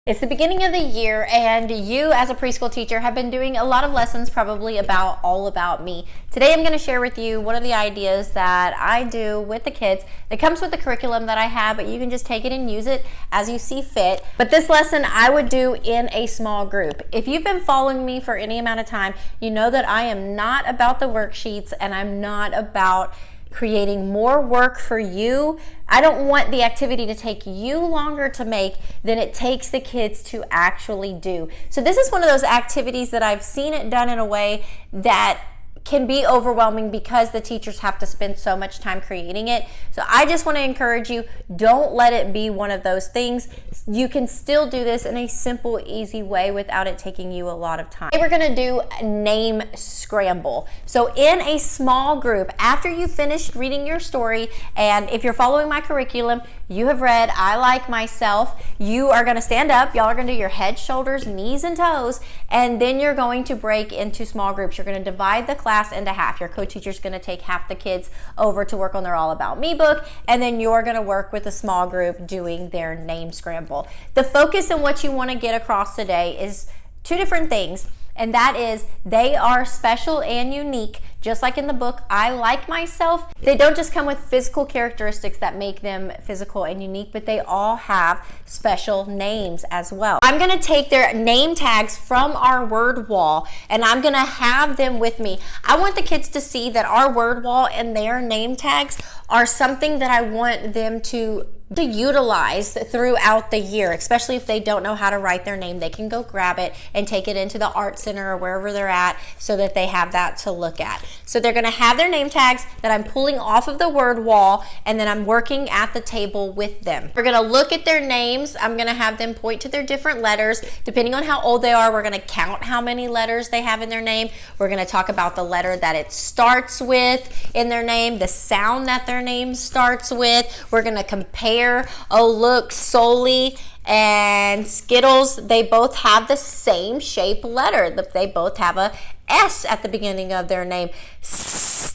It's the beginning of the year, and you as a preschool teacher have been doing a lot of lessons probably all about me. Today I'm going to share with you one of the ideas that I do with the kids that comes with the curriculum that I have, but you can just take it and use it as you see fit. But this lesson I would do in a small group. If you've been following me for any amount of time, you know that I am not about the worksheets and I'm not about creating more work for you. I don't want the activity to take you longer to make than it takes the kids to actually do. So this is one of those activities that I've seen it done in a way that can be overwhelming because the teachers have to spend so much time creating it. So I just want to encourage you, don't let it be one of those things. You can still do this in a simple, easy way without it taking you a lot of time. Today we're going to do name scramble. So in a small group, after you finished reading your story, and if you're following my curriculum, you have read I Like Myself, you are going to stand up, y'all are going to do your head, shoulders, knees, and toes, and then you're going to break into small groups. You're going to divide the class into half. Your co-teacher is going to take half the kids over to work on their All About Me book, and then you're going to work with a small group doing their name scramble. The focus and what you want to get across today is two different things, and that is they are special and unique. Just like in the book, I Like Myself, they don't just come with physical characteristics that make them physical and unique, but they all have special names as well. I'm gonna take their name tags from our word wall and I'm gonna have them with me. I want the kids to see that our word wall and their name tags are something that I want them to utilize throughout the year, especially if they don't know how to write their name. They can go grab it and take it into the art center or wherever they're at so that they have that to look at. So they're going to have their name tags that I'm pulling off of the word wall, and then I'm working at the table with them. We're going to look at their names. I'm going to have them point to their different letters. Depending on how old they are, we're going to count how many letters they have in their name. We're going to talk about the letter that it starts with in their name, the sound that their name starts with. We're going to compare, oh look, Soli and Skittles, they both have the same shape letter. They both have a S at the beginning of their name.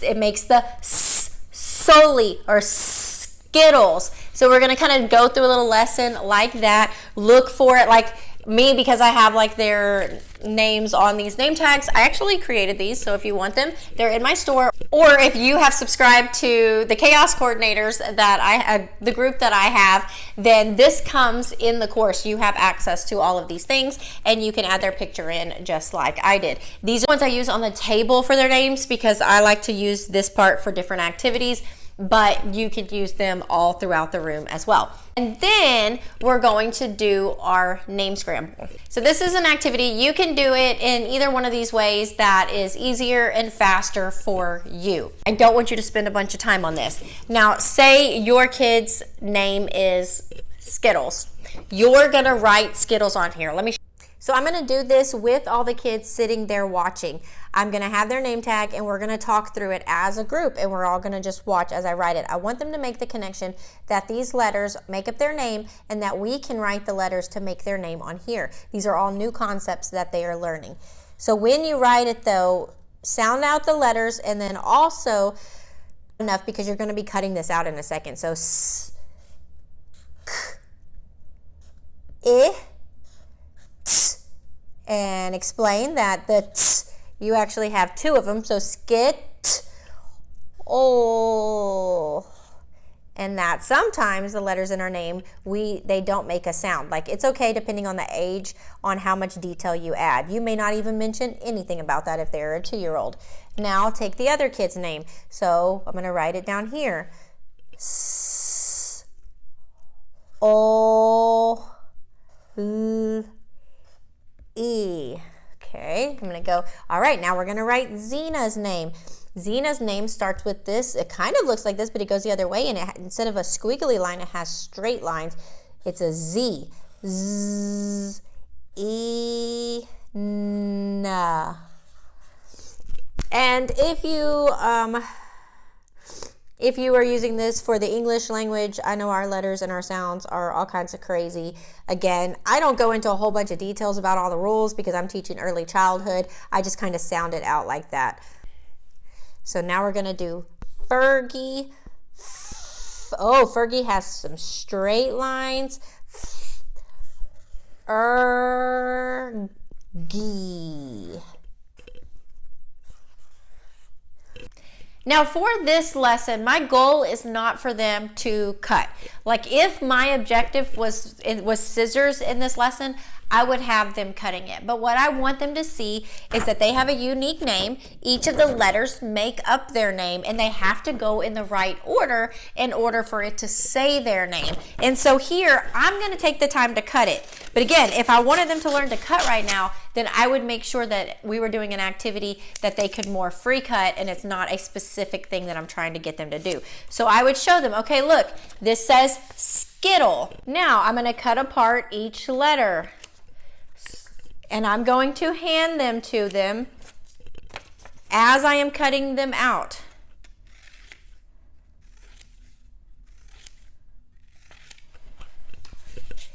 It makes the Soli or Skittles. So we're going to kind of go through a little lesson like that. Look for it, like me, because I have like their names on these name tags. I actually created these, so if you want them, they're in my store. Or if you have subscribed to the Chaos Coordinators that the group that I have, then this comes in the course. You have access to all of these things and you can add their picture in just like I did. These are ones I use on the table for their names because I like to use this part for different activities, but you could use them all throughout the room as well. And then we're going to do our name scramble. So this is an activity. You can do it in either one of these ways that is easier and faster for you. I don't want you to spend a bunch of time on this. Now, say your kid's name is Skittles. You're gonna write Skittles on here. So I'm going to do this with all the kids sitting there watching. I'm going to have their name tag and we're going to talk through it as a group and we're all going to just watch as I write it. I want them to make the connection that these letters make up their name and that we can write the letters to make their name on here. These are all new concepts that they are learning. So when you write it though, sound out the letters and then also enough because you're going to be cutting this out in a second. So S, K, I, T, and explain that the T, you actually have two of them, so skit, oh, and that sometimes the letters in our name, they don't make a sound. Like it's okay depending on the age on how much detail you add. You may not even mention anything about that if they're a 2-year-old. Now take the other kid's name. So I'm going to write it down here. S, O, L, E. Okay, I'm going to go, all right, now we're going to write Zena's name. Zena's name starts with this. It kind of looks like this, but it goes the other way, and instead of a squiggly line, it has straight lines. It's a Z. Z, E, N. And if you are using this for the English language, I know our letters and our sounds are all kinds of crazy. Again, I don't go into a whole bunch of details about all the rules because I'm teaching early childhood. I just kind of sound it out like that. So now we're going to do Fergie. Oh, Fergie has some straight lines. Now for this lesson, my goal is not for them to cut. Like if my objective was scissors in this lesson, I would have them cutting it. But what I want them to see is that they have a unique name. Each of the letters make up their name, and they have to go in the right order in order for it to say their name. And so here, I'm going to take the time to cut it. But again, if I wanted them to learn to cut right now, then I would make sure that we were doing an activity that they could more free cut, and it's not a specific thing that I'm trying to get them to do. So I would show them, okay, look, this says Skittle. Now I'm going to cut apart each letter, and I'm going to hand them to them as I am cutting them out.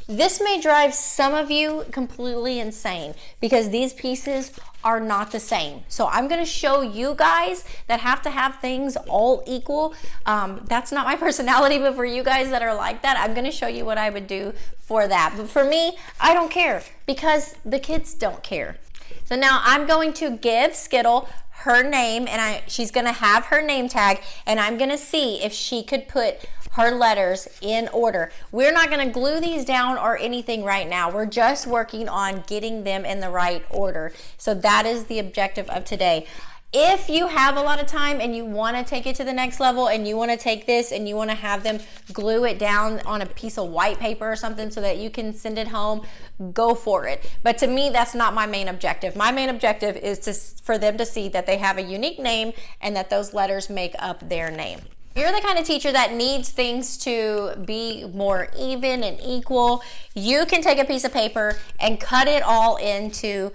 This may drive some of you completely insane because these pieces are not the same. So I'm going to show you guys that have to have things all equal. That's not my personality, but for you guys that are like that, I'm going to show you what I would do for that. But for me, I don't care because the kids don't care. So now I'm going to give Skittle her name, and she's going to have her name tag, and I'm going to see if she could put her letters in order. We're not going to glue these down or anything right now. We're just working on getting them in the right order. So that is the objective of today. If you have a lot of time and you want to take it to the next level and you want to take this and you want to have them glue it down on a piece of white paper or something so that you can send it home, go for it. But to me, that's not my main objective. My main objective is for them to see that they have a unique name and that those letters make up their name. You're the kind of teacher that needs things to be more even and equal. You can take a piece of paper and cut it all into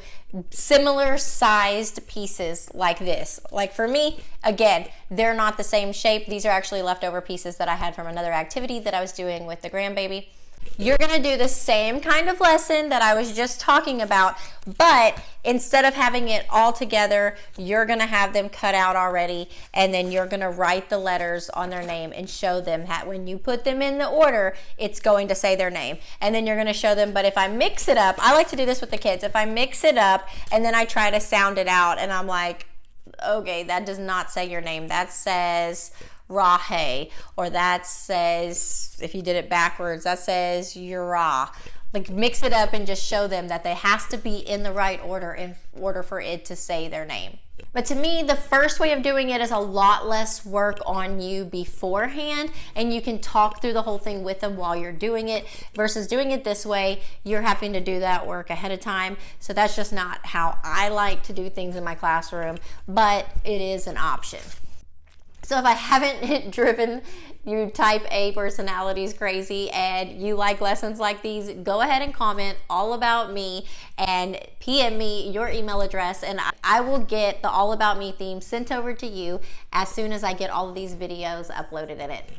similar sized pieces like this. Like for me, again, they're not the same shape. These are actually leftover pieces that I had from another activity that I was doing with the grandbaby. You're going to do the same kind of lesson that I was just talking about, but instead of having it all together, you're going to have them cut out already, and then you're going to write the letters on their name and show them that when you put them in the order, it's going to say their name. And then you're going to show them, but if I mix it up, I like to do this with the kids. If I mix it up and then I try to sound it out and I'm like, okay, that does not say your name. That says Rahe, or that says, if you did it backwards, that says Yura. Like mix it up and just show them that they has to be in the right order in order for it to say their name. But to me, the first way of doing it is a lot less work on you beforehand, and you can talk through the whole thing with them while you're doing it, versus doing it this way, you're having to do that work ahead of time. So that's just not how I like to do things in my classroom, but it is an option. So if I haven't driven you type A personalities crazy and you like lessons like these, go ahead and comment all about me and PM me your email address, and I will get the all about me theme sent over to you as soon as I get all of these videos uploaded in it.